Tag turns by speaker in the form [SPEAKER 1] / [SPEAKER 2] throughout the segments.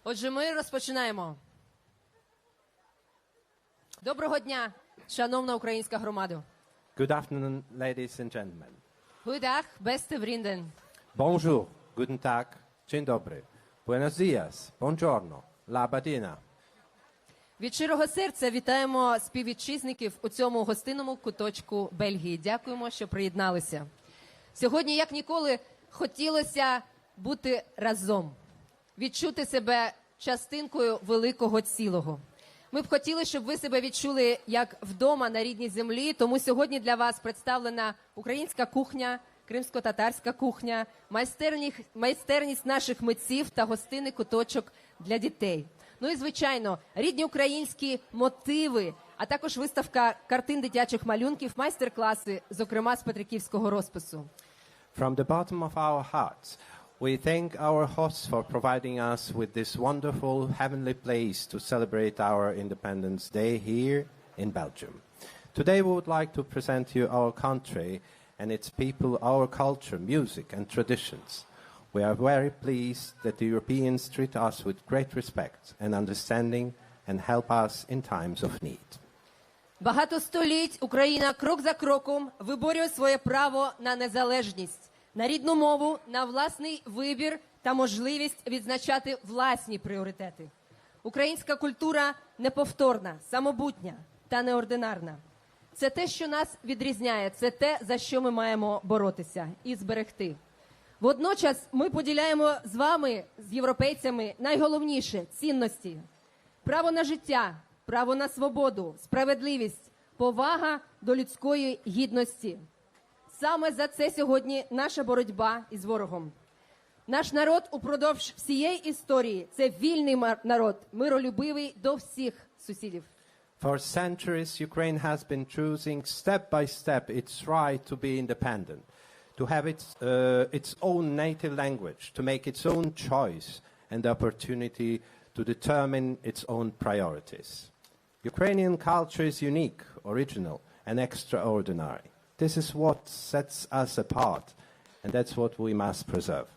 [SPEAKER 1] Отже, ми розпочинаємо. Доброго дня, шановна українська громада.
[SPEAKER 2] Good afternoon, ladies and gentlemen.
[SPEAKER 1] Goedendag, beste vrienden.
[SPEAKER 2] Bonjour, guten Tag, dzień dobry. Buenos días, buongiorno, la badina.
[SPEAKER 1] Від щирого серця вітаємо співвітчизників у цьому гостинному куточку Бельгії. Дякуємо, що приєдналися. Сьогодні, як ніколи, хотілося бути разом, відчути себе частинкою великого цілого. Ми б хотіли, щоб ви себе відчули як вдома на рідній землі, тому сьогодні для вас представлена українська кухня, кримсько-татарська кухня, майстерність наших митців та гостинний куточок для дітей. Ну і, звичайно, рідні українські мотиви, а також виставка картин дитячих малюнків, майстер-класи, зокрема з петриківського розпису.
[SPEAKER 2] From the bottom of our hearts, we thank our hosts for providing us with this wonderful heavenly place to celebrate our Independence Day here in Belgium. Today we would like to present you our country and its people, our culture, music and traditions. We are very pleased that the Europeans treat us with great respect and understanding and help us in times of need.
[SPEAKER 1] Багато століть Україна крок за кроком виборює своє право на незалежність, на рідну мову, на власний вибір та можливість відзначати власні пріоритети. Українська культура неповторна, самобутня та неординарна. Це те, що нас відрізняє, це те, за що ми маємо боротися і зберегти. Водночас ми поділяємо з вами, з європейцями, найголовніше – цінності. Право на життя, право на свободу, справедливість, повага до людської гідності. Саме за це сьогодні наша боротьба із ворогом. Наш народ упродовж всієї історії – це вільний народ, миролюбивий до всіх сусідів.
[SPEAKER 2] For centuries, Ukraine has been choosing step by step its right to be independent, to have its own native language, to make its own choice and the opportunity to determine its own priorities. Ukrainian culture is unique, original, and extraordinary. This is what sets us apart, and that's what we must preserve.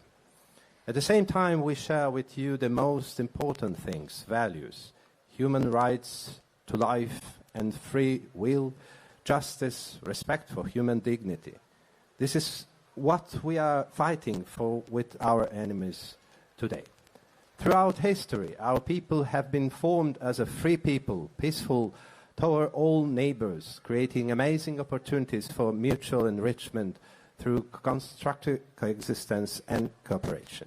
[SPEAKER 2] At the same time, we share with you the most important things, values, human rights to life and free will, justice, respect for human dignity. This is what we are fighting for with our enemies today. Throughout history, our people have been formed as a free people, peaceful toward all neighbors, creating amazing opportunities for mutual enrichment through constructive coexistence and cooperation.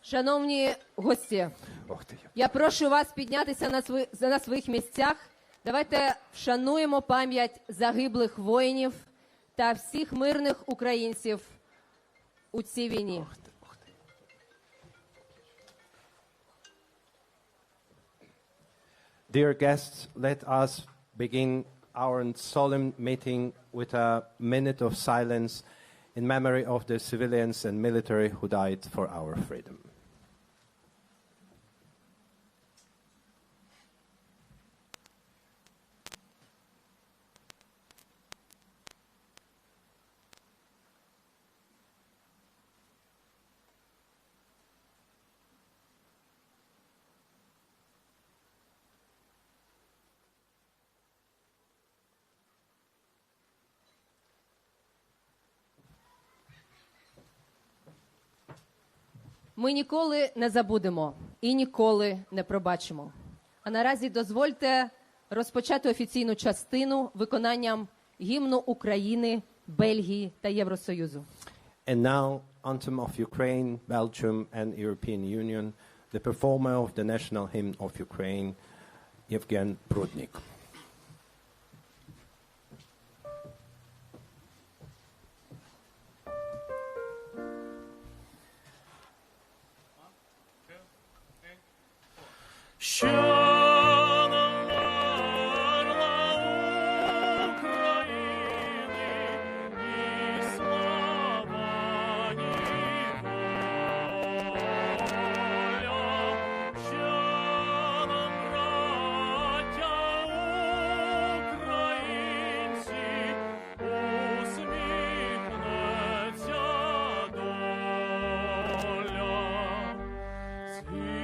[SPEAKER 1] Шановні гості, я прошу вас піднятися на своїх місцях. Давайте вшануємо пам'ять загиблих воїнів та всіх мирних українців у цій війні.
[SPEAKER 2] Dear guests, let us begin our solemn meeting with a minute of silence in memory of the civilians and military who died for our freedom.
[SPEAKER 1] Ми ніколи не забудемо і ніколи не пробачимо. А наразі дозвольте розпочати офіційну частину виконанням гімну України, Бельгії та Євросоюзу.
[SPEAKER 2] And now, anthem of Ukraine, Belgium and European Union, the performer of the national hymn of Ukraine, Evgen Prudnik.
[SPEAKER 3] Світ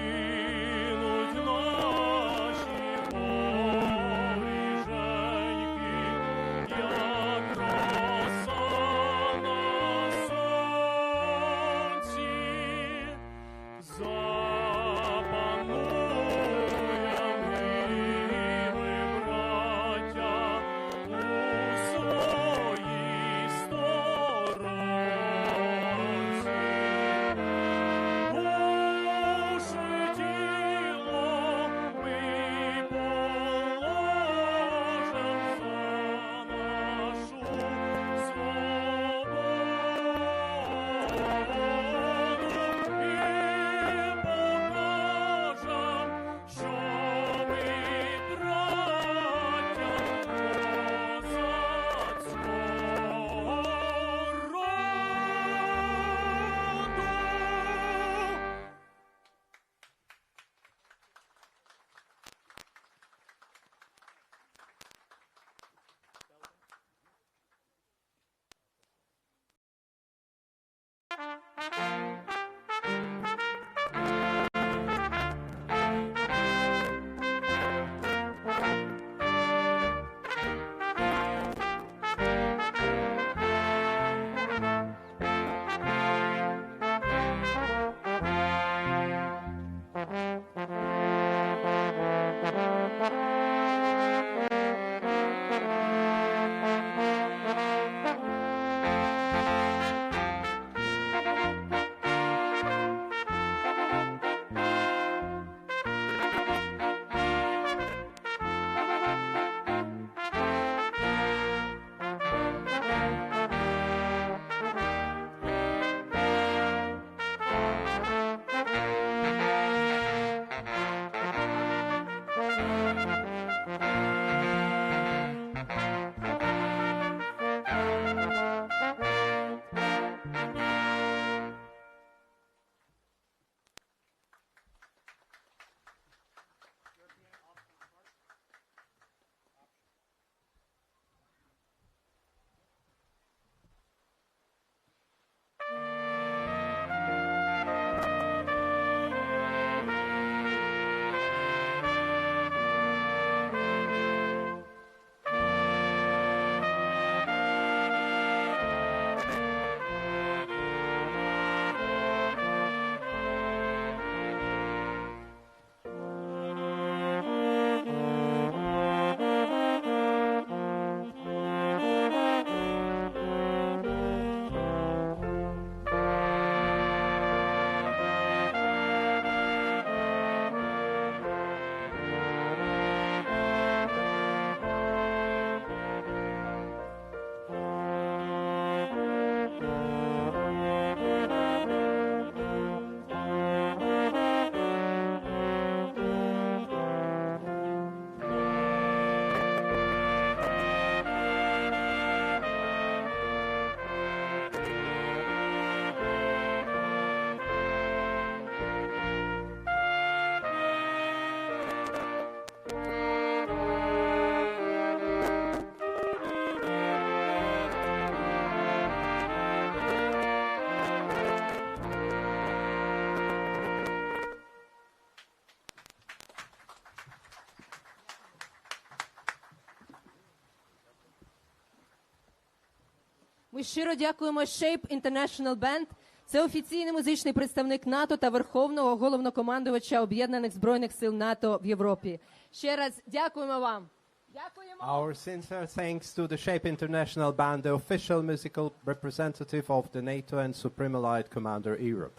[SPEAKER 1] Ми щиро дякуємо Shape International Band. Це офіційний музичний представник НАТО та Верховного головнокомандувача Об'єднаних Збройних сил НАТО в Європі. Ще раз дякуємо вам. Дякуємо.
[SPEAKER 2] Our sincere thanks to the Shape International Band, the official musical representative of the NATO and Supreme Allied Commander Europe.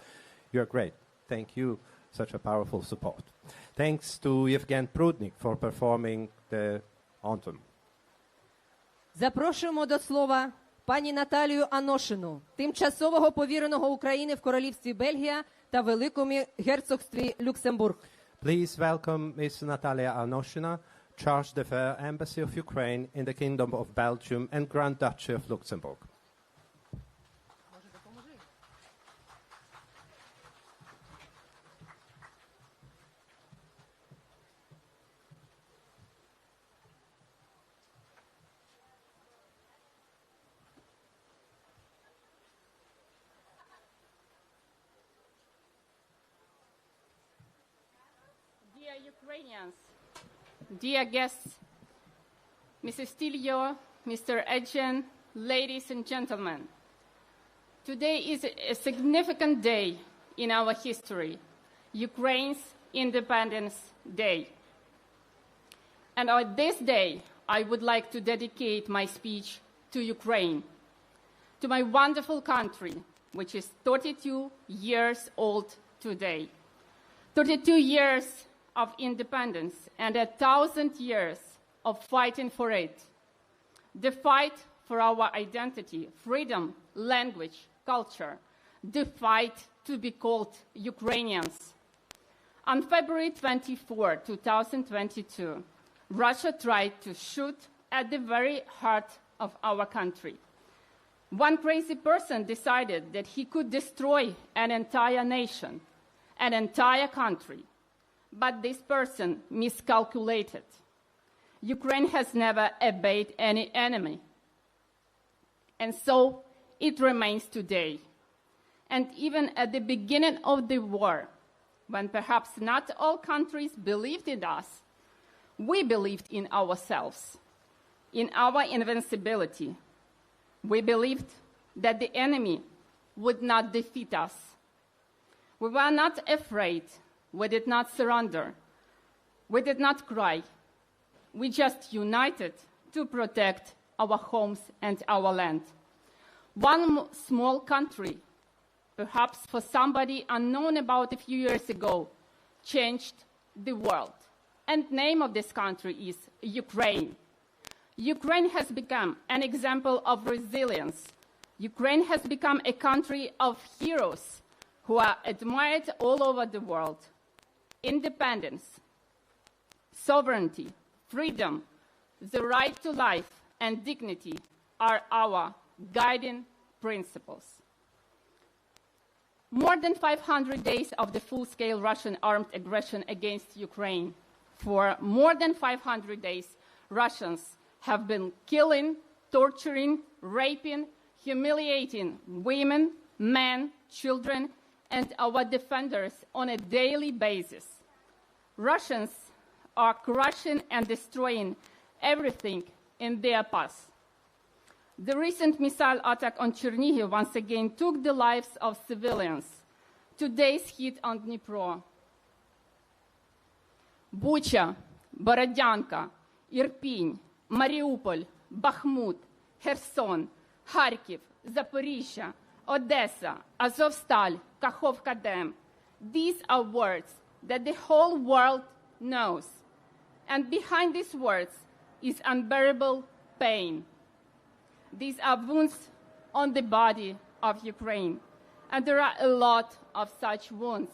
[SPEAKER 2] You're great. Thank you. Such a powerful support. Thanks to Evgen Prudnik for performing the anthem.
[SPEAKER 1] Запрошуємо до слова пані Наталію Аношину, тимчасового повіреного України в Королівстві Бельгія та Великому герцогстві Люксембург.
[SPEAKER 2] Please welcome Ms. Natalia ANOSHYNA, Chargé d'Affaires, Embassy of Ukraine in the Kingdom of Belgium and Grand Duchy of Luxembourg.
[SPEAKER 3] Dear Ukrainians, dear guests, Mrs. TILLIEUX, Mr. ETGEN, ladies and gentlemen, today is a significant day in our history, Ukraine's Independence Day. And on this day, I would like to dedicate my speech to Ukraine, to my wonderful country, which is 32 years old today. 32 years of independence and 1,000 years of fighting for it. The fight for our identity, freedom, language, culture. The fight to be called Ukrainians. On February 24, 2022, Russia tried to shoot at the very heart of our country. One crazy person decided that he could destroy an entire nation, an entire country. But this person miscalculated. Ukraine has never obeyed any enemy. And so it remains today. And even at the beginning of the war, when perhaps not all countries believed in us, we believed in ourselves, in our invincibility. We believed that the enemy would not defeat us. We were not afraid. We did not surrender. We did not cry. We just united to protect our homes and our land. One small country, perhaps for somebody unknown about a few years ago, changed the world. And the name of this country is Ukraine. Ukraine has become an example of resilience. Ukraine has become a country of heroes who are admired all over the world. Independence, sovereignty, freedom, the right to life and dignity are our guiding principles. More than 500 days of the full-scale Russian armed aggression against Ukraine. For more than 500 days, Russians have been killing, torturing, raping, humiliating women, men, children, and our defenders on a daily basis. Russians are crushing and destroying everything in their path. The recent missile attack on Chernihiv once again took the lives of civilians. Today's hit on Dnipro. Буча, Бородянка, Ірпінь, Маріуполь, Бахмут, Херсон, Харків, Запоріжжя, Одеса, Азовсталь, Каховка-Дем. These are words that the whole world knows. And behind these words is unbearable pain. These are wounds on the body of Ukraine. And there are a lot of such wounds.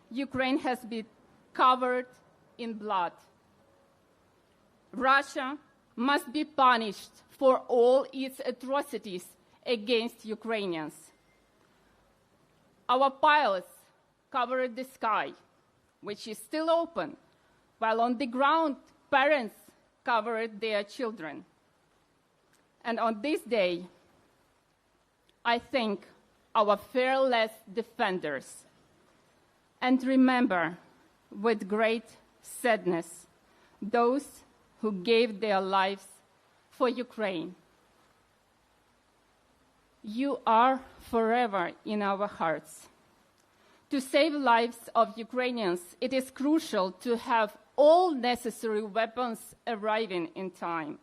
[SPEAKER 3] Ukraine has been covered in blood. Russia must be punished for all its atrocities against Ukrainians. Our pilots covered the sky, which is still open, while on the ground, parents covered their children. And on this day, I thank our fearless defenders and remember with great sadness those who gave their lives for Ukraine. You are forever in our hearts. To save lives of Ukrainians, it is crucial to have all necessary weapons arriving in time.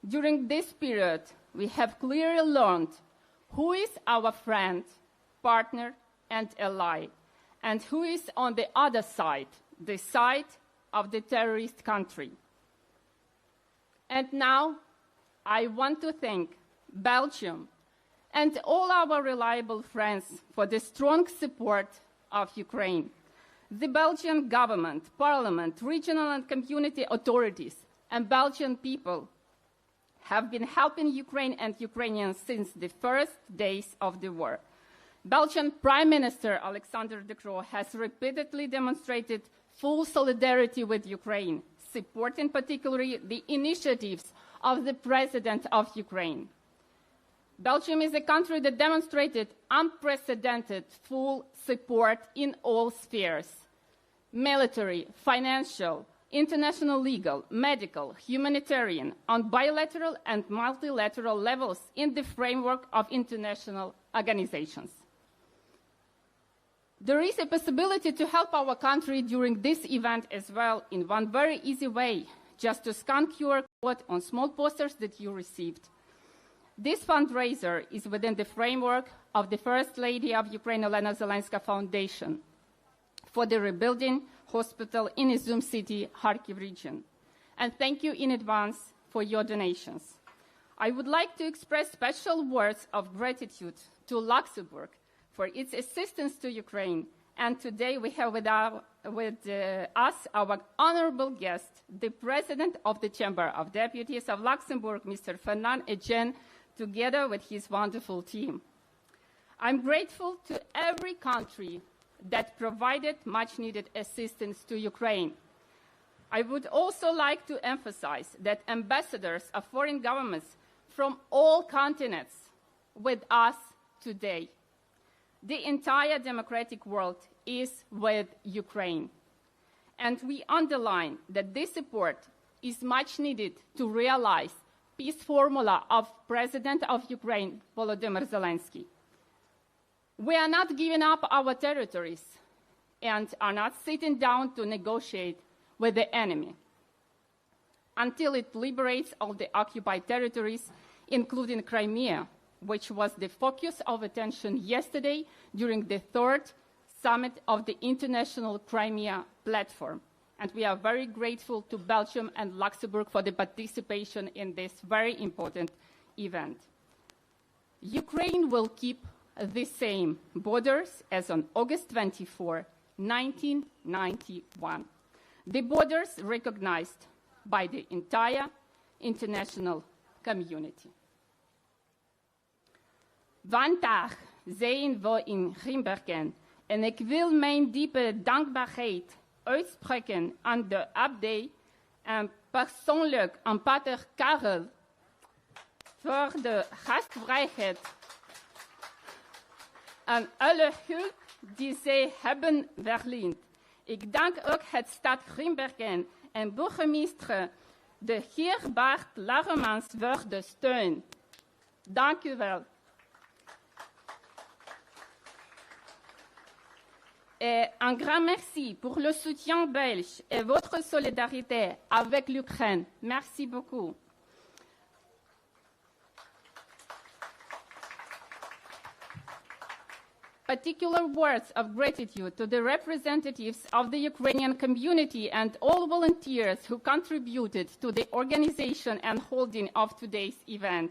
[SPEAKER 3] During this period, we have clearly learned who is our friend, partner, and ally, and who is on the other side, the side of the terrorist country. And now, I want to thank Belgium and all our reliable friends for the strong support of Ukraine. The Belgian government, parliament, regional and community authorities, and Belgian people have been helping Ukraine and Ukrainians since the first days of the war. Belgian Prime Minister Alexander De Croo has repeatedly demonstrated full solidarity with Ukraine, supporting particularly the initiatives of the President of Ukraine. Belgium is a country that demonstrated unprecedented full support in all spheres: military, financial, international legal, medical, humanitarian, on bilateral and multilateral levels in the framework of international organizations. There is a possibility to help our country during this event as well in one very easy way, just to scan QR code on small posters that you received. This fundraiser is within the framework of the First Lady of Ukraine, Elena Zelenska Foundation for the Rebuilding Hospital in Izum City, Kharkiv region. And thank you in advance for your donations. I would like to express special words of gratitude to Luxembourg for its assistance to Ukraine. And today we have with us our honorable guest, the President of the Chamber of Deputies of Luxembourg, Mr. Fernand, together with his wonderful team. I'm grateful to every country that provided much-needed assistance to Ukraine. I would also like to emphasize that ambassadors of foreign governments from all continents with us today. The entire democratic world is with Ukraine. And we underline that this support is much needed to realize peace formula of President of Ukraine, Volodymyr Zelensky. We are not giving up our territories and are not sitting down to negotiate with the enemy until it liberates all the occupied territories, including Crimea, which was the focus of attention yesterday during the third summit of the International Crimea Platform. And we are very grateful to Belgium and Luxembourg for the participation in this very important event. Ukraine will keep the same borders as on August 24, 1991. The borders recognized by the entire international community. Vandaag zijn we in Grimbergen en ik wil mijn diepe dankbaarheid uitspreken aan de abdij en persoonlijk aan pater Karel voor de gastvrijheid en alle hulp die zij hebben verleend. Ik dank ook het stad Grimbergen en burgemeester de heer Bart LAEREMANS voor de steun. Dank u wel. Et un grand merci pour le soutien belge et votre solidarité avec l'Ukraine. Merci beaucoup. Particular words of gratitude to the representatives of the Ukrainian community and all volunteers who contributed to the organization and holding of today's event.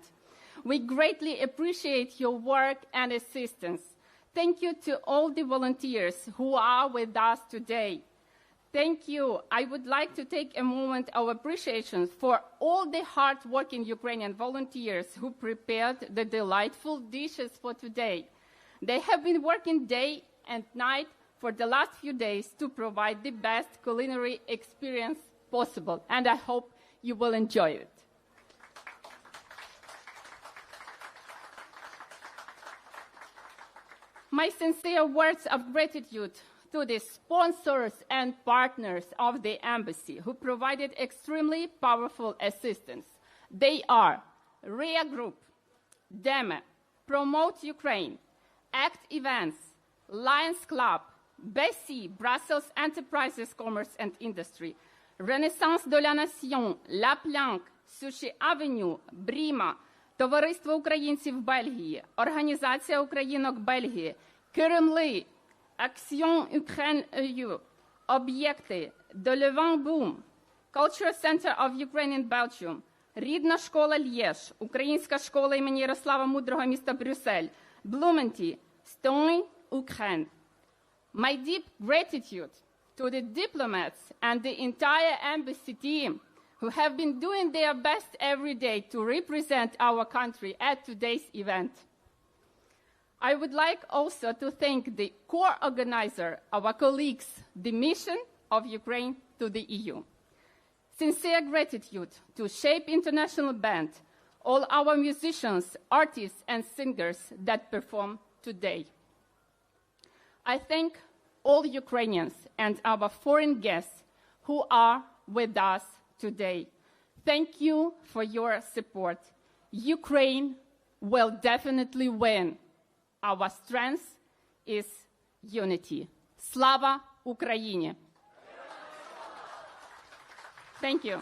[SPEAKER 3] We greatly appreciate your work and assistance. Thank you to all the volunteers who are with us today. Thank you. I would like to take a moment of appreciation for all the hard-working Ukrainian volunteers who prepared the delightful dishes for today. They have been working day and night for the last few days to provide the best culinary experience possible, and I hope you will enjoy it. My sincere words of gratitude to the sponsors and partners of the embassy who provided extremely powerful assistance. They are RIA Group, Deme, Promote Ukraine, ACT Events, Lions Club, Bessie, Brussels Enterprises, Commerce and Industry, Renaissance de la Nation, La Planque, Sushi Avenue, Бріма, Товариство українців Бельгії, Організація українок Бельгії, Кремли, Action Ukraine EU, Об'єкти, De Levant Boom, Cultural Center of Ukraine in Belgium, Рідна школа Лєж, Українська школа імені Ярослава Мудрого міста Брюссель, Блументі, Stone, Ukraine. My deep gratitude to the diplomats and the entire embassy team who have been doing their best every day to represent our country at today's event. I would like also to thank the core organizer, our colleagues, the mission of Ukraine to the EU. Sincere gratitude to Shape International Band, all our musicians, artists, and singers that perform today. I thank all Ukrainians and our foreign guests who are with us today. Thank you for your support. Ukraine will definitely win. Our strength is unity. Slava Ukraini! Thank you.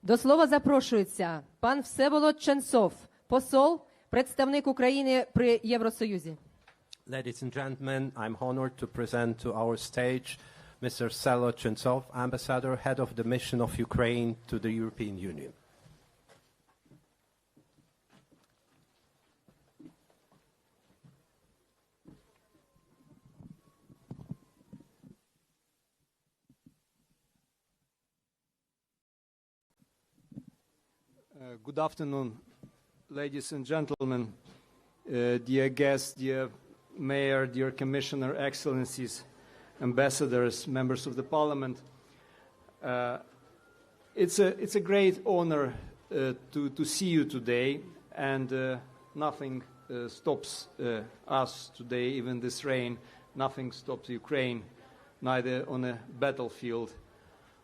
[SPEAKER 1] До слова запрошується пан Всеволод CHENTSOV, посол, представник України при Євросоюзі.
[SPEAKER 2] Ladies and gentlemen, I'm honored to present to our stage Mr. Vsevolod CHENTSOV, Ambassador, Head of the Mission of Ukraine to the European Union.
[SPEAKER 4] Good afternoon, ladies and gentlemen, dear guests, dear Mayor, dear Commissioner, Excellencies, Ambassadors, members of the Parliament. It's a great honor to see you today, and nothing stops us today, even this rain, nothing stops Ukraine, neither on a battlefield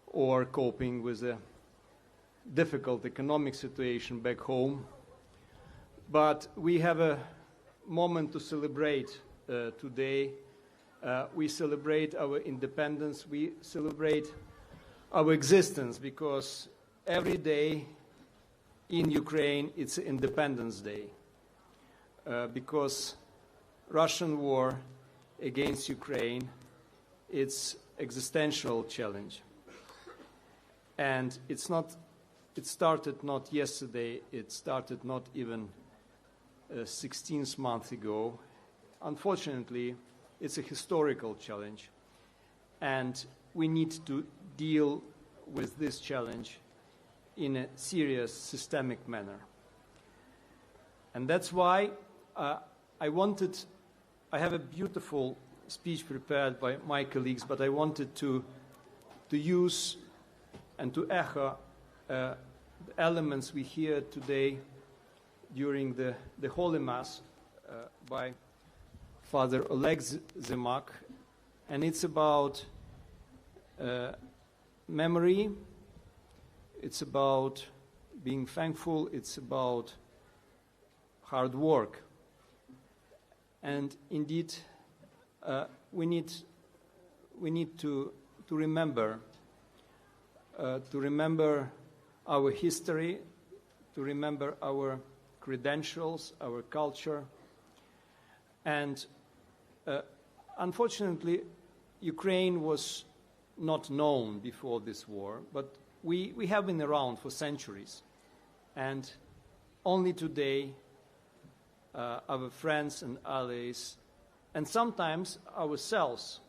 [SPEAKER 4] or coping with a difficult economic situation back home. But we have a moment to celebrate today. We celebrate our independence, we celebrate our existence, because every day in Ukraine it's Independence Day, because Russian war against Ukraine, it's existential challenge. And it started not yesterday, it started not even 16 months ago. Unfortunately, it's a historical challenge, and we need to deal with this challenge in a serious, systemic manner. And that's why I have a beautiful speech prepared by my colleagues, but I wanted to use and to echo the elements we hear today during the Holy Mass by Father Oleg Zemak, and it's about memory, it's about being thankful, it's about hard work. And indeed, we need to remember our history, to remember our credentials, our culture. And unfortunately, Ukraine was not known before this war, but we have been around for centuries. And only today, our friends and allies, and sometimes ourselves,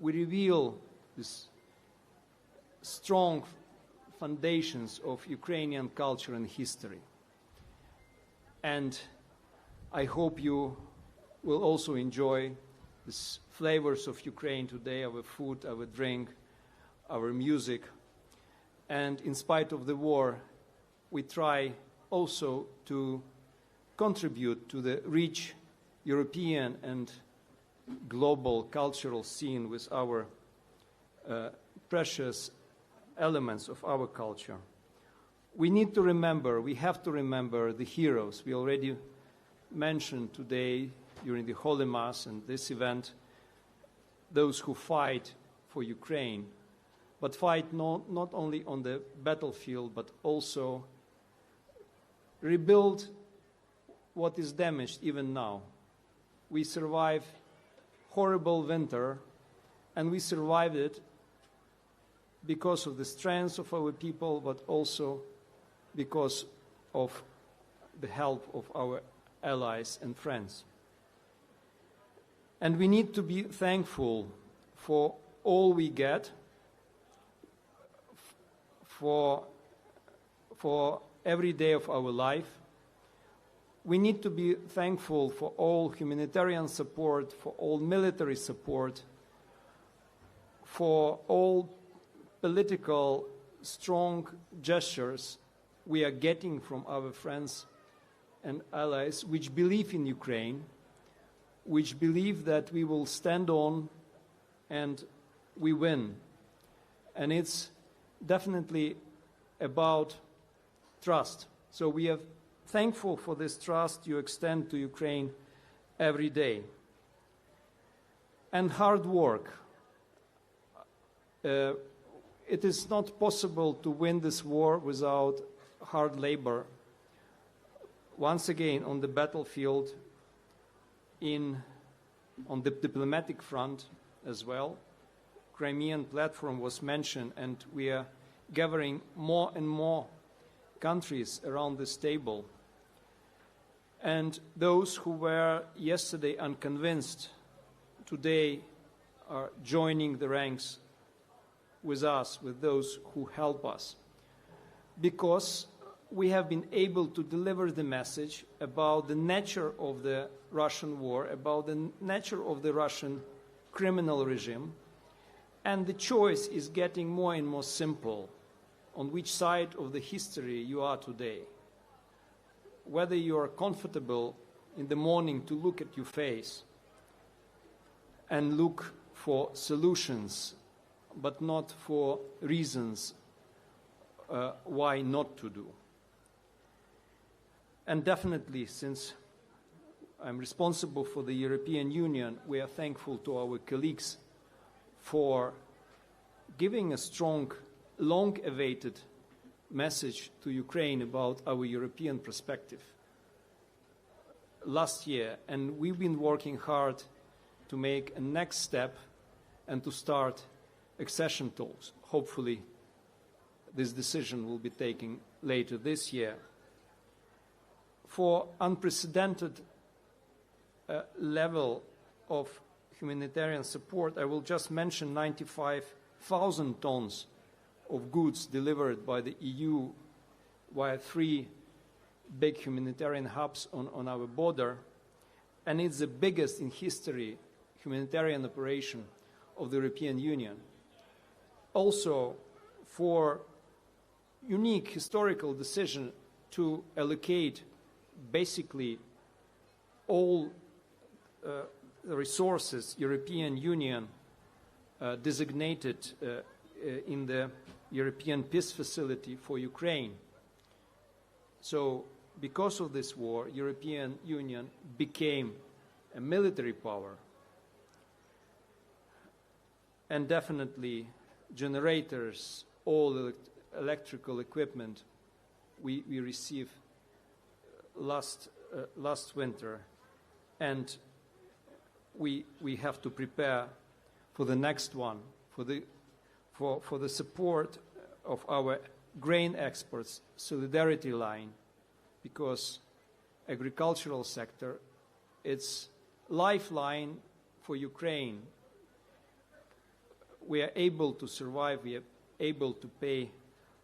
[SPEAKER 4] we reveal these strong foundations of Ukrainian culture and history. And I hope you will also enjoy the flavors of Ukraine today, our food, our drink, our music. And in spite of the war, we try also to contribute to the rich European and global cultural scene with our precious elements of our culture. We need to remember, we have to remember the heroes. We already mentioned today during the Holy Mass and this event, those who fight for Ukraine, but fight not only on the battlefield, but also rebuild what is damaged even now. We survived horrible winter, and we survived it because of the strength of our people, but also because of the help of our allies and friends. And we need to be thankful for all we get, for every day of our life. We need to be thankful for all humanitarian support, for all military support, for all political strong gestures we are getting from our friends and allies which believe in Ukraine, which believe that we will stand on and we win. And it's definitely about trust. So we are thankful for this trust you extend to Ukraine every day. And hard work. It is not possible to win this war without hard labor. Once again, on the battlefield, on the diplomatic front as well, Crimean platform was mentioned, and we are gathering more and more countries around this table. And those who were yesterday unconvinced today are joining the ranks with us, with those who help us, because we have been able to deliver the message about the nature of the Russian war, about the nature of the Russian criminal regime, and the choice is getting more and more simple on which side of the history you are today. Whether you are comfortable in the morning to look at your face and look for solutions, but not for reasons why not to do. And definitely, since I'm responsible for the European Union, we are thankful to our colleagues for giving a strong, long-awaited message to Ukraine about our European perspective last year. And we've been working hard to make a next step and to start accession talks. Hopefully, this decision will be taken later this year. For unprecedented level of humanitarian support, I will just mention 95,000 tons of goods delivered by the EU via 3 big humanitarian hubs on our border, and it's the biggest in history humanitarian operation of the European Union. Also, for unique historical decision to allocate basically all the resources European Union designated in the European Peace Facility for Ukraine. So, because of this war, European Union became a military power, and definitely generators, all electrical equipment we received last winter, and we have to prepare for the next one, for the support of our grain exports solidarity line, because agricultural sector, it's lifeline for Ukraine. We are able to survive, we are able to pay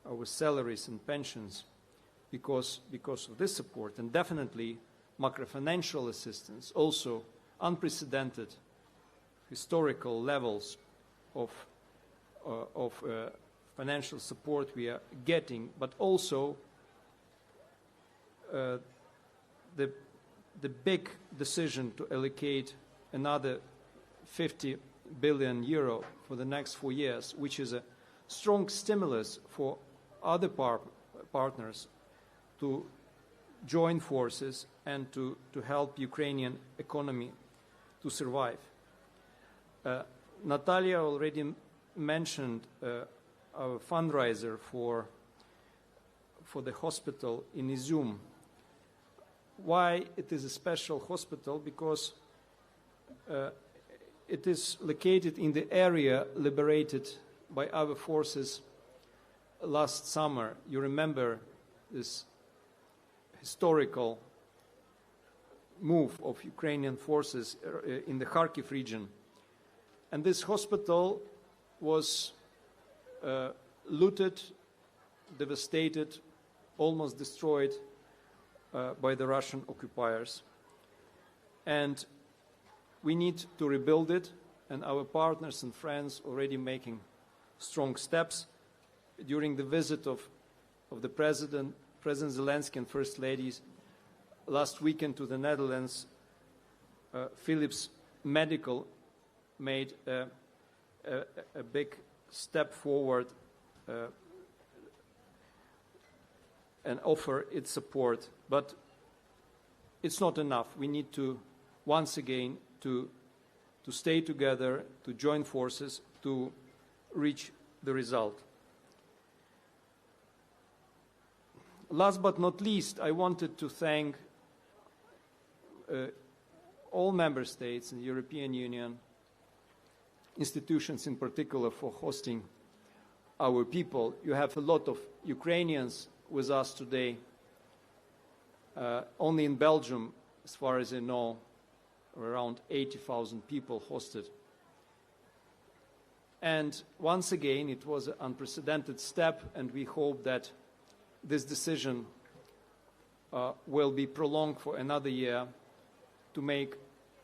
[SPEAKER 4] our salaries and pensions because of this support, and definitely macrofinancial assistance, also unprecedented historical levels of financial support we are getting, but also the big decision to allocate another 50 billion euro for the next 4 years, which is a strong stimulus for other partners to join forces and to help Ukrainian economy to survive. Natalia already mentioned our fundraiser for the hospital in Izum. Why it is a special hospital? Because it is located in the area liberated by our forces last summer. You remember this historical move of Ukrainian forces in the Kharkiv region. And this hospital was looted, devastated, almost destroyed by the Russian occupiers. And we need to rebuild it, and our partners and friends already making strong steps. During the visit of the President Zelensky and First Ladies last weekend to the Netherlands, Philips Medical made a big step forward and offer its support. But it's not enough. We need to, once again, to stay together, to join forces, to reach the result. Last but not least, I wanted to thank all member states in the European Union, institutions in particular, for hosting our people. You have a lot of Ukrainians with us today. Only in Belgium, as far as I know, around 80,000 people hosted. And once again, it was an unprecedented step, and we hope that this decision will be prolonged for another year to make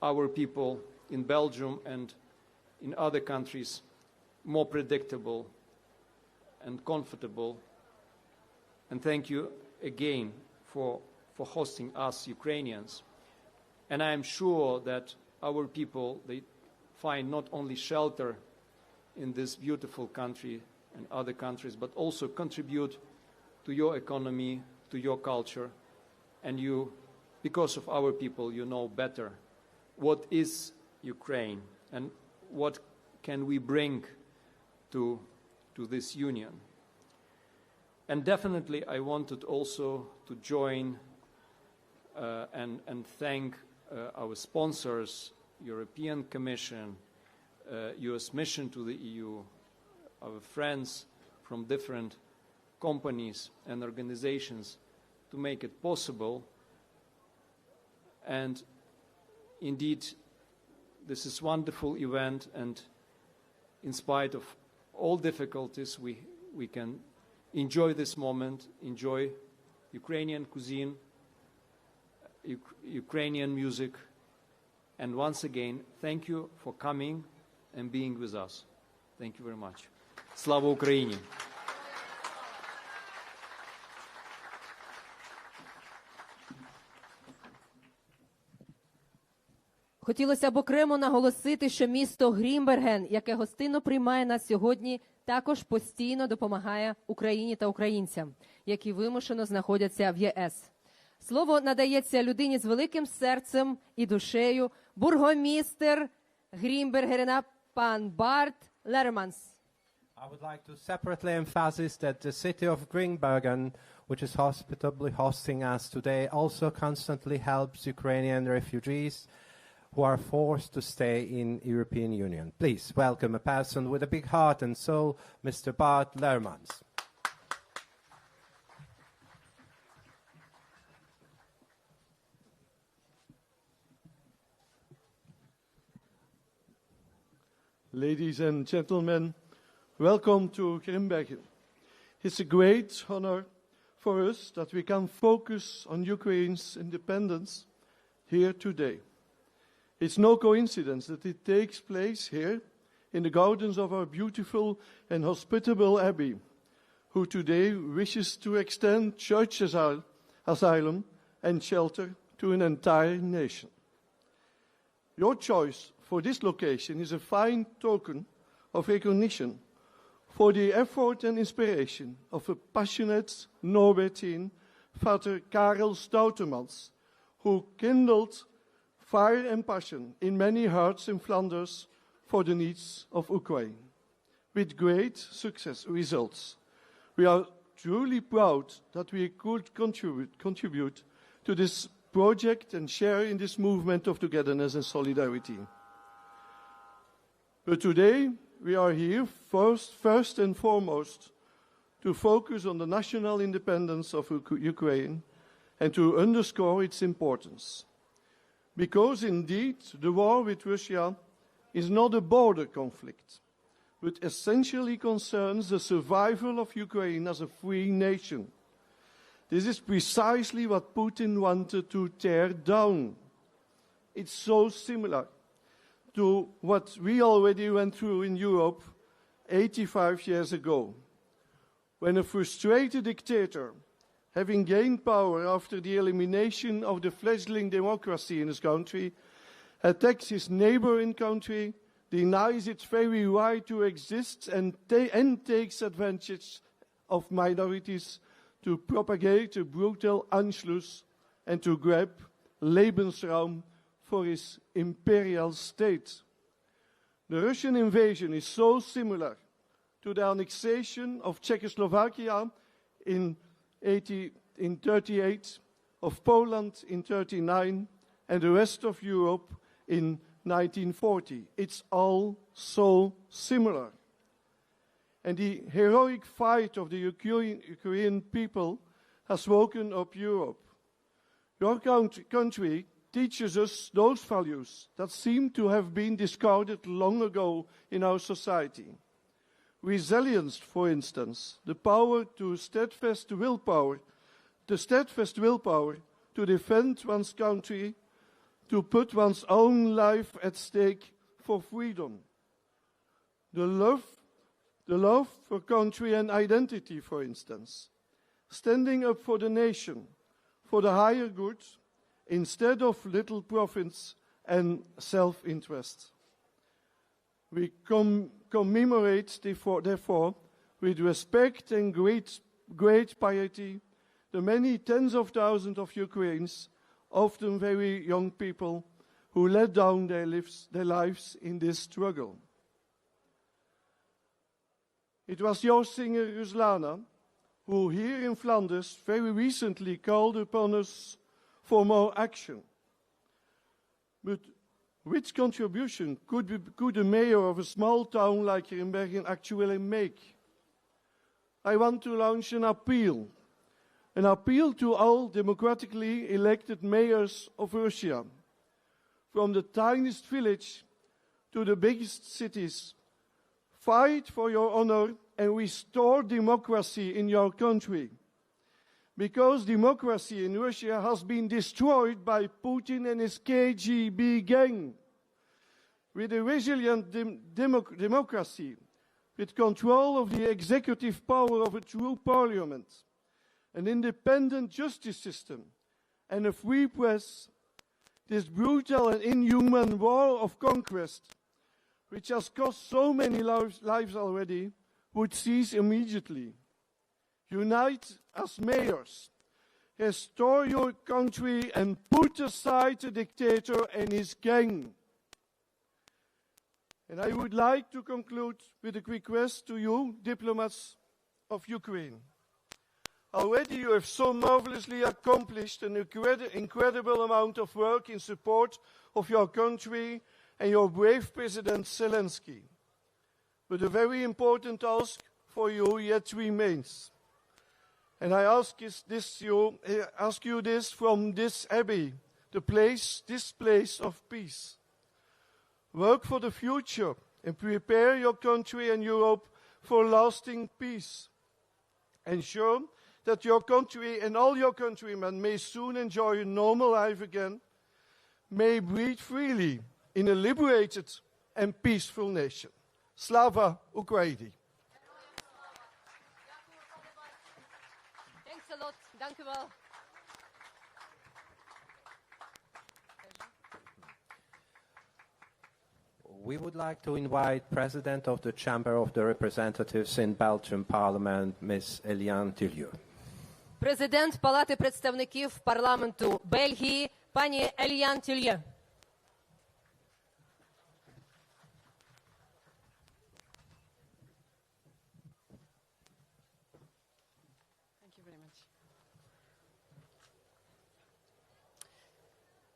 [SPEAKER 4] our people in Belgium and in other countries more predictable and comfortable. And thank you again for hosting us Ukrainians. And I am sure that our people, they find not only shelter in this beautiful country and other countries, but also contribute to your economy, to your culture. And you, because of our people, you know better what is Ukraine and what can we bring to this union. And definitely I wanted also to join and thank our sponsors, European Commission, US Mission to the EU, our friends from different companies and organizations to make it possible. And indeed, this is a wonderful event, and in spite of all difficulties, we can enjoy this moment, enjoy Ukrainian cuisine, Ukrainian music. And once again, thank you for coming and being with us. Thank you very much. Slava Ukraini!
[SPEAKER 1] Хотілося б окремо наголосити, що місто Грімберген, яке гостинно приймає нас сьогодні, також постійно допомагає Україні та українцям, які вимушено знаходяться в ЄС. Слово надається людині з великим серцем і душею, бургомістер Грімбергена, пан Барт LAEREMANS.
[SPEAKER 2] I would like to separately emphasize that the city of Grimbergen, which is hospitably hosting us today, also constantly helps Ukrainian refugees who are forced to stay in European Union. Please welcome a person with a big heart and soul, Mr. Bart LAEREMANS.
[SPEAKER 5] Ladies and gentlemen, welcome to Grimbergen. It's a great honor for us that we can focus on Ukraine's independence here today. It's no coincidence that it takes place here in the gardens of our beautiful and hospitable abbey, who today wishes to extend church asylum and shelter to an entire nation. Your choice for this location is a fine token of recognition for the effort and inspiration of a passionate Norbertine, Vater Karel Stoutemans, who kindled fire and passion in many hearts in Flanders for the needs of Ukraine, with great success results. We are truly proud that we could contribute to this project and share in this movement of togetherness and solidarity. But today, we are here first and foremost to focus on the national independence of Ukraine and to underscore its importance. Because indeed, the war with Russia is not a border conflict, but essentially concerns the survival of Ukraine as a free nation. This is precisely what Putin wanted to tear down. It's so similar to what we already went through in Europe 85 years ago, when a frustrated dictator, having gained power after the elimination of the fledgling democracy in his country, attacks his neighboring country, denies its very right to exist, and takes advantage of minorities to propagate a brutal Anschluss and to grab Lebensraum for his imperial state. The Russian invasion is so similar to the annexation of Czechoslovakia in 1938, of Poland in 1939, and the rest of Europe in 1940. It's all so similar. And the heroic fight of the Ukrainian people has woken up Europe. Your country teaches us those values that seem to have been discarded long ago in our society. Resilience, for instance, the steadfast willpower to defend one's country, to put one's own life at stake for freedom. The love for country and identity, for instance. Standing up for the nation, for the higher good, instead of little profits and self-interest. We commemorate, therefore, with respect and great piety, the many tens of thousands of Ukrainians, often very young people, who let down their lives in this struggle. It was your singer Ruslana who here in Flanders very recently called upon us for more action. But which contribution could a mayor of a small town like Grimbergen actually make? I want to launch an appeal to all democratically elected mayors of Russia, from the tiniest village to the biggest cities. Fight for your honor and restore democracy in your country. Because democracy in Russia has been destroyed by Putin and his KGB gang. With a resilient democracy, with control of the executive power of a true parliament, an independent justice system, and a free press, this brutal and inhuman war of conquest, which has cost so many lives already, would cease immediately. Unite as mayors, restore your country, and put aside the dictator and his gang. And I would like to conclude with a request to you, diplomats of Ukraine. Already you have so marvelously accomplished an incredible amount of work in support of your country and your brave President Zelensky. But a very important task for you yet remains. And I ask you this from this abbey, this place of peace. Work for the future and prepare your country and Europe for lasting peace. Ensure that your country and all your countrymen may soon enjoy a normal life again, may breathe freely in a liberated and peaceful nation. Slava Ukraini.
[SPEAKER 1] Thanks a lot. Dank u wel.
[SPEAKER 2] We would like to invite President of the Chamber of the Representatives in Belgium Parliament, Ms. Eliane TILLIEUX.
[SPEAKER 1] Президент Палати представників парламенту Бельгії, пані Еліан Тільє.
[SPEAKER 6] Thank you very much.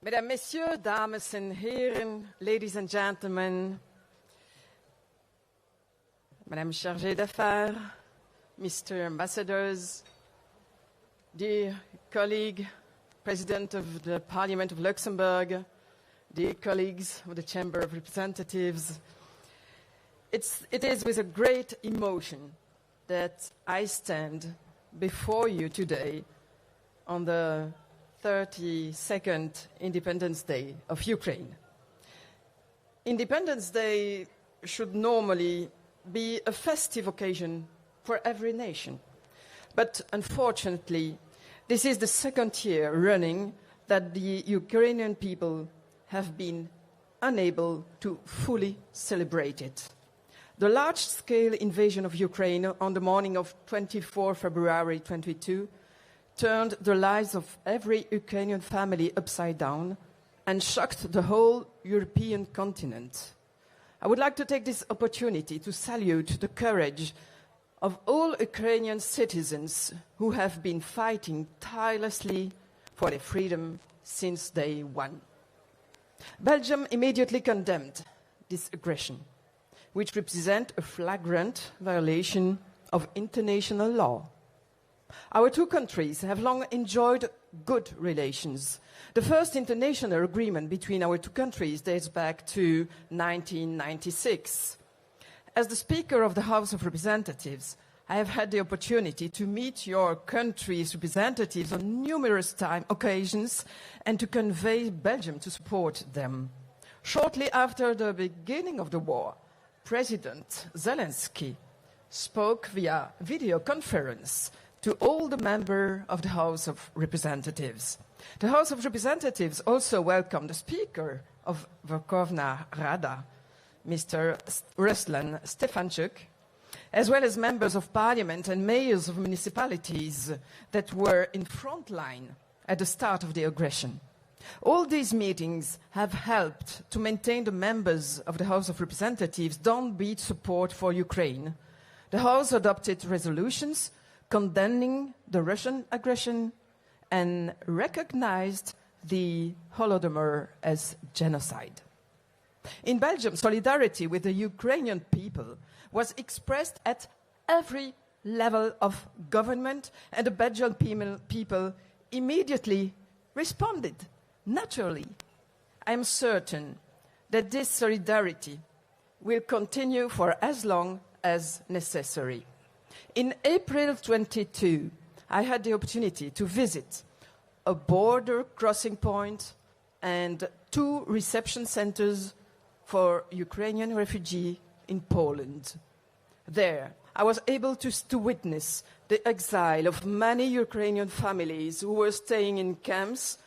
[SPEAKER 6] Mesdames, Messieurs, dames en heren, ladies and gentlemen, Madame Chargé d'affaires, Mr. Ambassadors, dear colleague, President of the Parliament of Luxembourg, dear colleagues of the Chamber of Representatives, it is with a great emotion that I stand before you today on the 32nd Independence Day of Ukraine. Independence Day should normally be a festive occasion for every nation. But unfortunately, this is the second year running that the Ukrainian people have been unable to fully celebrate it. The large-scale invasion of Ukraine on the morning of 24 February 2022 turned the lives of every Ukrainian family upside down and shocked the whole European continent. I would like to take this opportunity to salute the courage of all Ukrainian citizens who have been fighting tirelessly for their freedom since day one. Belgium immediately condemned this aggression, which represents a flagrant violation of international law. Our two countries have long enjoyed good relations. The first international agreement between our two countries dates back to 1996. As the Speaker of the House of Representatives, I have had the opportunity to meet your country's representatives on numerous occasions and to convey Belgium to support them. Shortly after the beginning of the war, President Zelensky spoke via video conference to all the members of the House of Representatives. The House of Representatives also welcomed the Speaker of Verkhovna Rada, Mr. Ruslan Stefanchuk, as well as members of parliament and mayors of municipalities that were in front line at the start of the aggression. All these meetings have helped to maintain the members of the House of Representatives' downbeat support for Ukraine. The House adopted resolutions condemning the Russian aggression and recognized the Holodomor as genocide. In Belgium, solidarity with the Ukrainian people was expressed at every level of government, and the Belgian people immediately responded naturally. I am certain that this solidarity will continue for as long as necessary. In April 22, I had the opportunity to visit a border crossing point and 2 reception centers for Ukrainian refugees in Poland. There, I was able to witness the exile of many Ukrainian families who were staying in camps,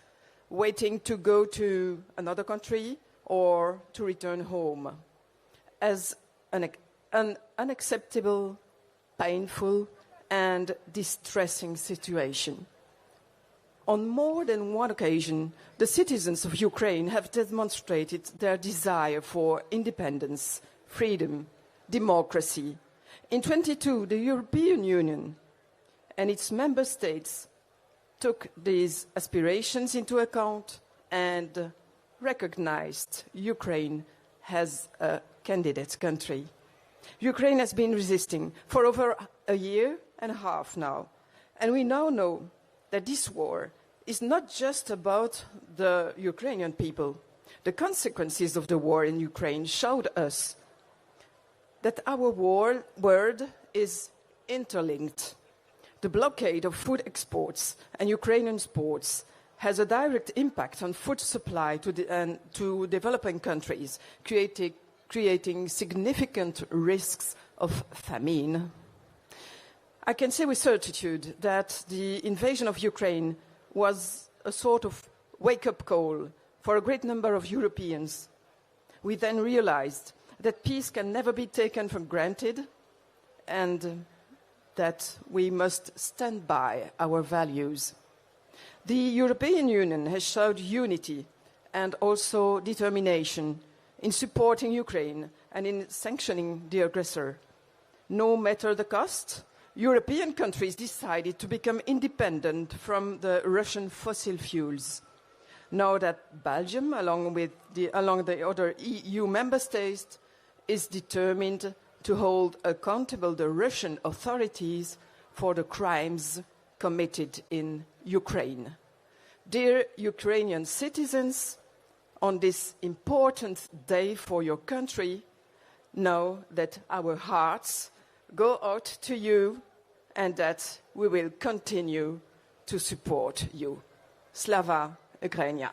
[SPEAKER 6] waiting to go to another country or to return home, as an unacceptable, painful, and distressing situation. On more than one occasion, the citizens of Ukraine have demonstrated their desire for independence, freedom, democracy. In 2022, the European Union and its member states took these aspirations into account and recognized Ukraine as a candidate country. Ukraine has been resisting for over a year and a half now, and we now know that this war is not just about the Ukrainian people. The consequences of the war in Ukraine showed us that our world is interlinked. The blockade of food exports and Ukrainian exports has a direct impact on food supply to developing countries, creating significant risks of famine. I can say with certitude that the invasion of Ukraine was a sort of wake-up call for a great number of Europeans. we then realized that peace can never be taken for granted and that we must stand by our values. The European Union has showed unity and also determination in supporting Ukraine and in sanctioning the aggressor. No matter the cost, European countries decided to become independent from the Russian fossil fuels. Now that Belgium, along the other EU member states, is determined to hold accountable the Russian authorities for the crimes committed in Ukraine. Dear Ukrainian citizens, on this important day for your country, know that our hearts go out to you and that we will continue to support you. Slava Ukraini.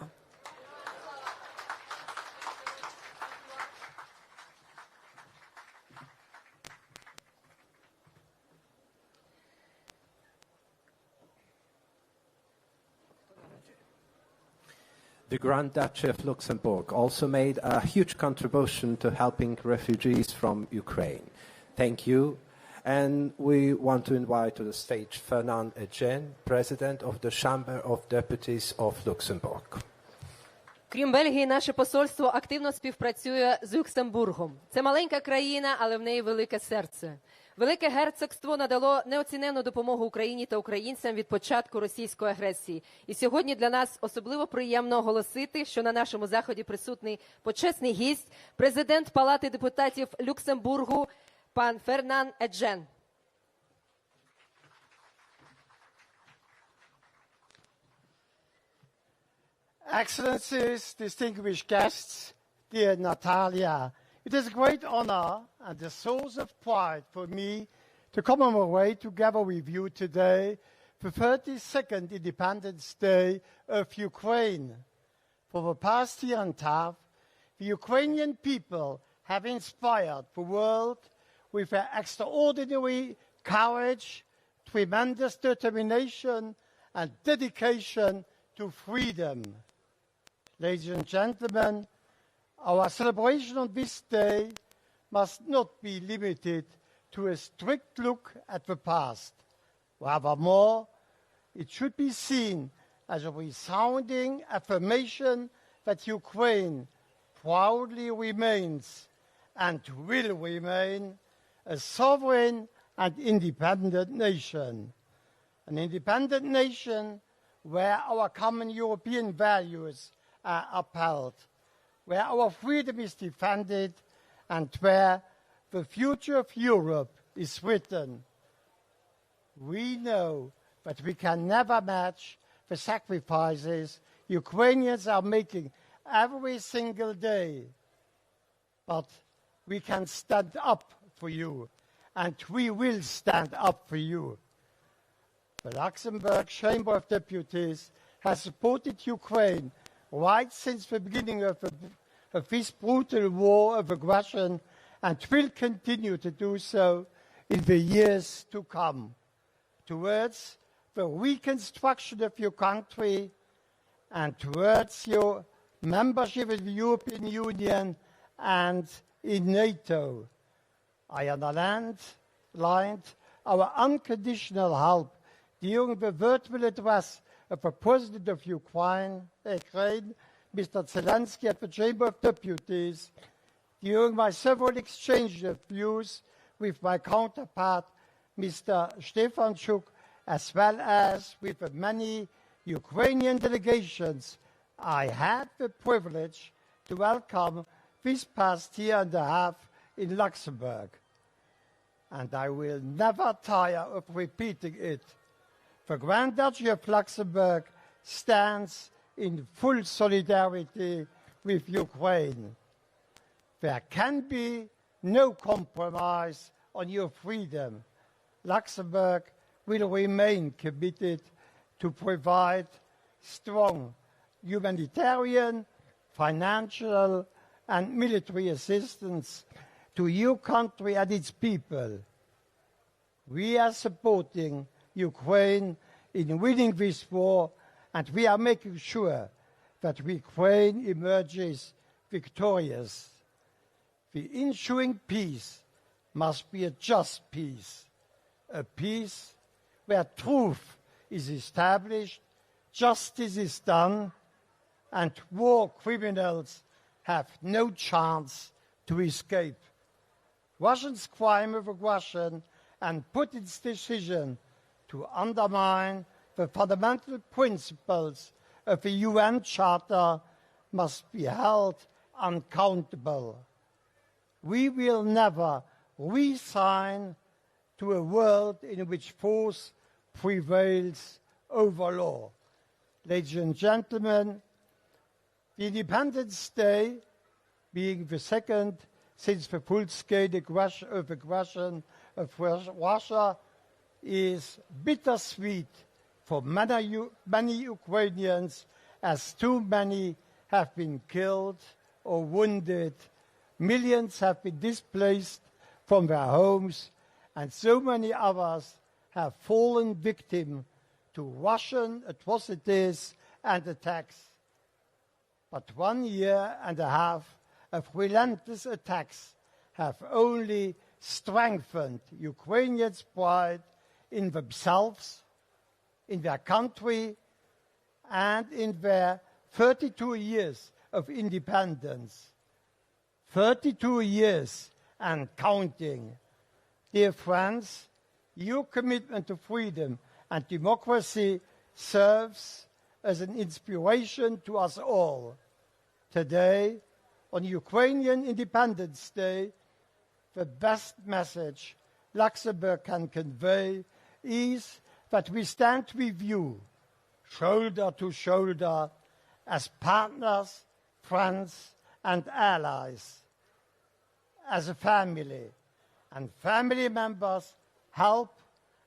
[SPEAKER 2] The Grand Duchy of Luxembourg also made a huge contribution to helping refugees from Ukraine. Thank you. And we want to invite to the stage Fernand, President of the Chamber of Deputies of Luxembourg.
[SPEAKER 1] Крім Бельгії, наше посольство активно співпрацює з Люксембургом. Це маленька країна, але в неї велике серце. Велике герцогство надало неоціненну допомогу Україні та українцям від початку російської агресії. І сьогодні для нас особливо приємно оголосити, що на нашому заході присутній почесний гість, президент Палати депутатів Люксембургу, пан Фернанд ETGEN.
[SPEAKER 7] Excellencies, distinguished guests, dear Natalia, it is a great honor and a source of pride for me to commemorate together with you today the 32nd Independence Day of Ukraine. For the past year and a half, the Ukrainian people have inspired the world with their extraordinary courage, tremendous determination, and dedication to freedom. Ladies and gentlemen, our celebration on this day must not be limited to a strict look at the past. Rather, it should be seen as a resounding affirmation that Ukraine proudly remains and will remain a sovereign and independent nation. An independent nation where our common European values are upheld, where our freedom is defended, and where the future of Europe is written. We know that we can never match the sacrifices Ukrainians are making every single day. But we can stand up for you, and we will stand up for you. The Luxembourg Chamber of Deputies has supported Ukraine right since the beginning of this brutal war of aggression and will continue to do so in the years to come, towards the reconstruction of your country and towards your membership of the European Union and in NATO. I underlined our unconditional help during the virtual address of the President of Ukraine, Mr. Zelensky, at the Chamber of Deputies, during my several exchanges of views with my counterpart, Mr. Stefanchuk, as well as with the many Ukrainian delegations I had the privilege to welcome this past year and a half in Luxembourg. And I will never tire of repeating it. The Grand Duchy of Luxembourg stands in full solidarity with Ukraine. There can be no compromise on your freedom. Luxembourg will remain committed to provide strong humanitarian, financial, and military assistance to your country and its people. We are supporting Ukraine in winning this war, and we are making sure that Ukraine emerges victorious. The ensuing peace must be a just peace, a peace where truth is established, justice is done, and war criminals have no chance to escape. Russia's crime of aggression and Putin's decision to undermine the fundamental principles of the UN Charter must be held uncountable. We will never resign to a world in which force prevails over law. Ladies and gentlemen, the Independence Day, being the second since the full-scale aggression of Russia, is bittersweet for many Ukrainians, as too many have been killed or wounded, millions have been displaced from their homes, and so many others have fallen victim to Russian atrocities and attacks. But 1 year and a half of relentless attacks have only strengthened Ukrainians' pride in themselves, in their country, and in their 32 years of independence. 32 years and counting. Dear friends, your commitment to freedom and democracy serves as an inspiration to us all. Today, on Ukrainian Independence Day, the best message Luxembourg can convey is that we stand with you, shoulder to shoulder, as partners, friends, and allies, as a family, and family members help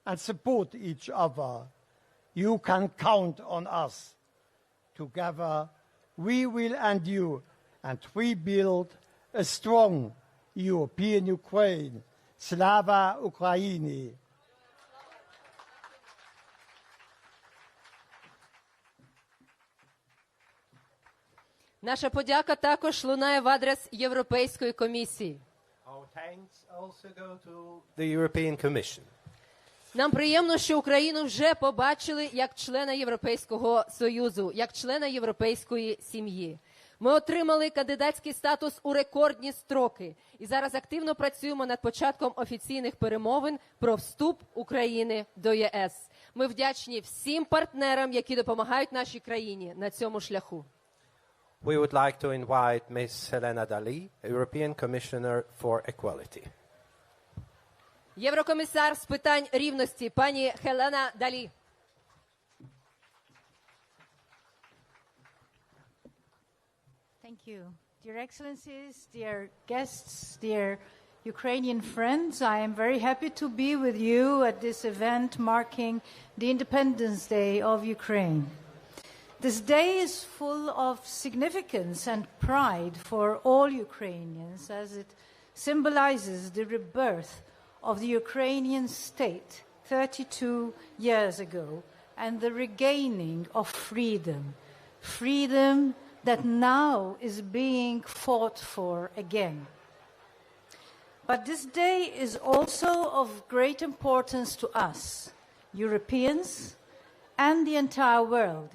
[SPEAKER 7] and support each other. You can count on us. Together, we will endure and rebuild a strong European Ukraine. Slava Ukraini!
[SPEAKER 1] Наша подяка також лунає в адрес Європейської комісії.
[SPEAKER 2] Our thanks also go to the European Commission.
[SPEAKER 1] Нам приємно, що Україну вже побачили як члена Європейського Союзу, як члена європейської сім'ї. Ми отримали кандидатський статус у рекордні строки і зараз активно працюємо над початком офіційних перемовин про вступ України до ЄС. Ми вдячні всім партнерам, які допомагають нашій країні на цьому шляху.
[SPEAKER 2] We would like to invite Ms. Helena DALLI, European Commissioner for Equality.
[SPEAKER 1] Єврокомісар з питань рівності, пані Хелена Далі.
[SPEAKER 8] Thank you. Dear Excellencies, dear guests, dear Ukrainian friends, I am very happy to be with you at this event marking the Independence Day of Ukraine. This day is full of significance and pride for all Ukrainians as it symbolizes the rebirth of the Ukrainian state 32 years ago and the regaining of freedom, freedom that now is being fought for again. But this day is also of great importance to us, Europeans, and the entire world.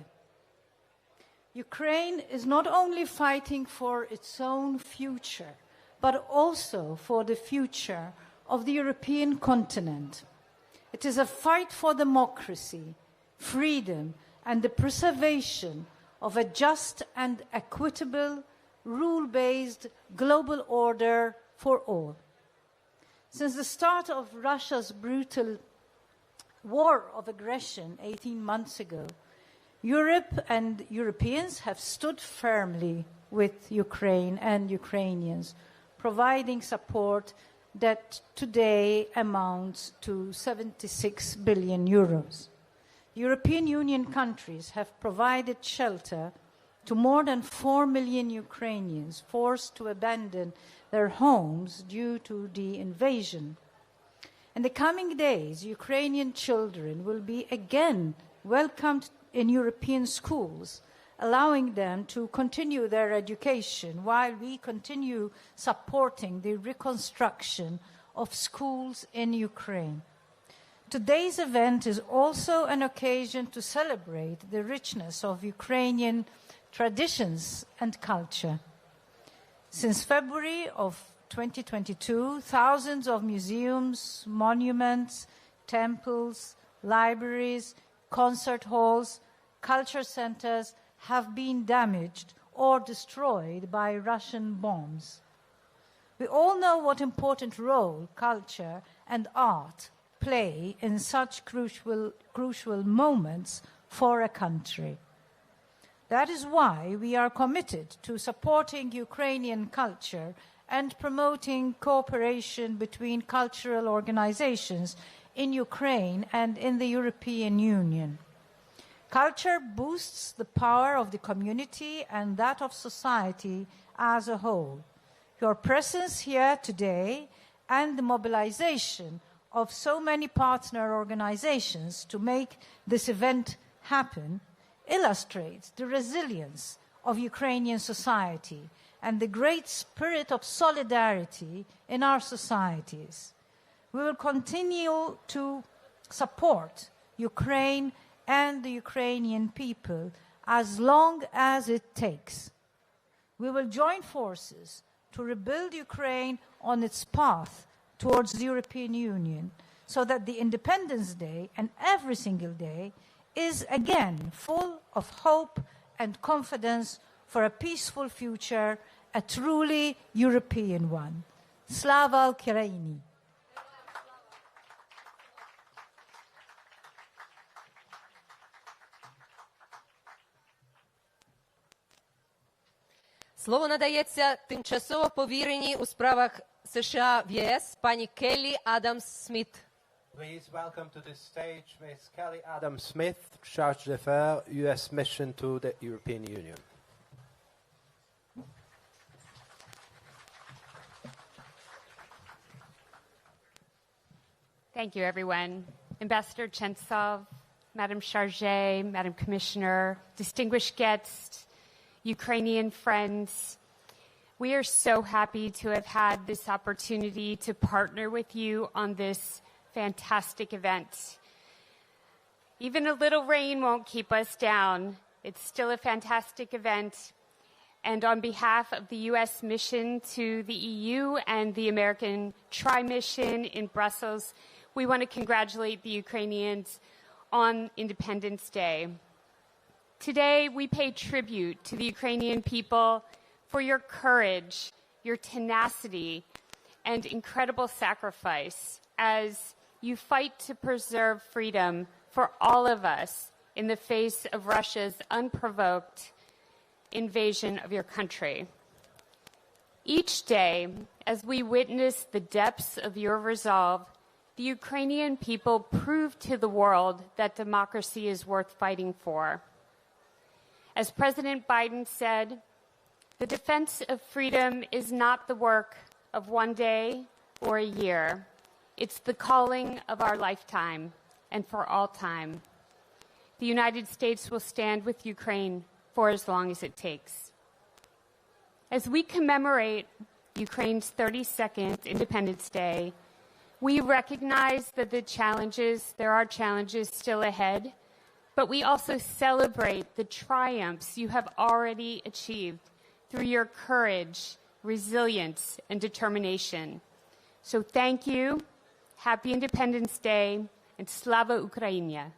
[SPEAKER 8] Ukraine is not only fighting for its own future, but also for the future of the European continent. It is a fight for democracy, freedom, and the preservation of a just and equitable, rule-based global order for all. Since the start of Russia's brutal war of aggression 18 months ago, Europe and Europeans have stood firmly with Ukraine and Ukrainians, providing support that today amounts to 76 billion euros. European Union countries have provided shelter to more than 4 million Ukrainians forced to abandon their homes due to the invasion. In the coming days, Ukrainian children will be again welcomed in European schools allowing them to continue their education while we continue supporting the reconstruction of schools in Ukraine. Today's event is also an occasion to celebrate the richness of Ukrainian traditions and culture. Since February of 2022, thousands of museums, monuments, temples, libraries, concert halls, culture centers have been damaged or destroyed by Russian bombs. We all know what important role culture and art play in such crucial moments for a country. That is why we are committed to supporting Ukrainian culture and promoting cooperation between cultural organizations in Ukraine and in the European Union. Culture boosts the power of the community and that of society as a whole. Your presence here today and the mobilization of so many partner organizations to make this event happen illustrates the resilience of Ukrainian society and the great spirit of solidarity in our societies. We will continue to support Ukraine and the Ukrainian people as long as it takes. We will join forces to rebuild Ukraine on its path towards the European Union so that the Independence Day and every single day is again full of hope and confidence for a peaceful future, a truly European one. Slava Ukraini!
[SPEAKER 1] Слово надається тимчасово повіреній у справах США в ЄС пані Келлі Адамс-Сміт.
[SPEAKER 2] Please welcome to the stage Ms. Kelly Adams-Smith, Chargé d'Affaires, U.S. Mission to the European Union.
[SPEAKER 9] Thank you, everyone. Ambassador CHENTSOV, Madam Chargé, Madam Commissioner, distinguished guests, Ukrainian friends, we are so happy to have had this opportunity to partner with you on this fantastic event. Even a little rain won't keep us down. It's still a fantastic event. And on behalf of the U.S. mission to the EU and the American Tri-mission in Brussels, we want to congratulate the Ukrainians on Independence Day. Today, we pay tribute to the Ukrainian people for your courage, your tenacity, and incredible sacrifice as you fight to preserve freedom for all of us in the face of Russia's unprovoked invasion of your country. Each day, as we witness the depths of your resolve, the Ukrainian people prove to the world that democracy is worth fighting for. As President Biden said, the defense of freedom is not the work of one day or a year. It's the calling of our lifetime and for all time. The United States will stand with Ukraine for as long as it takes. As we commemorate Ukraine's 32nd Independence Day, we recognize that there are challenges still ahead, but we also celebrate the triumphs you have already achieved through your courage, resilience, and determination. So thank you, happy Independence Day, and Slava Ukraini!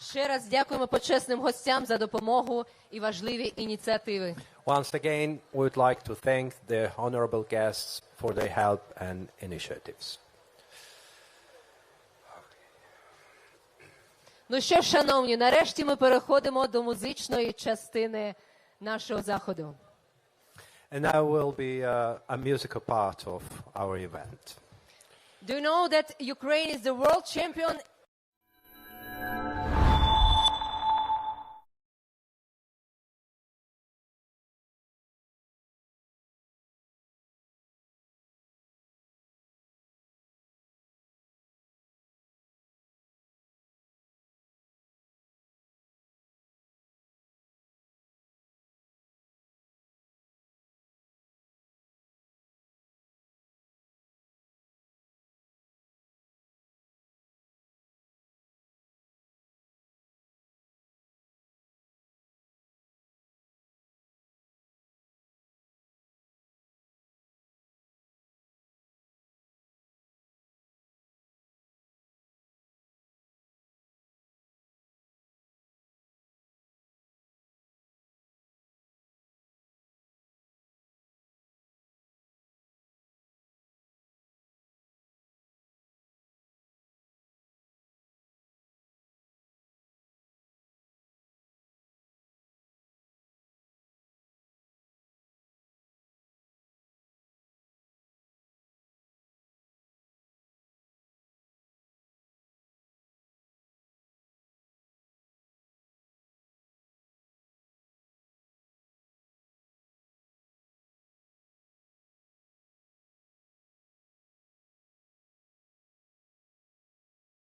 [SPEAKER 1] Ще раз дякуємо почесним гостям за допомогу і важливі ініціативи.
[SPEAKER 2] Once again, we would like to thank the honorable guests for their help and initiatives.
[SPEAKER 1] Ну що ж, шановні, нарешті ми переходимо до музичної частини нашого заходу.
[SPEAKER 2] And now will be a musical part of our event.
[SPEAKER 1] Do you know that Ukraine is the world champion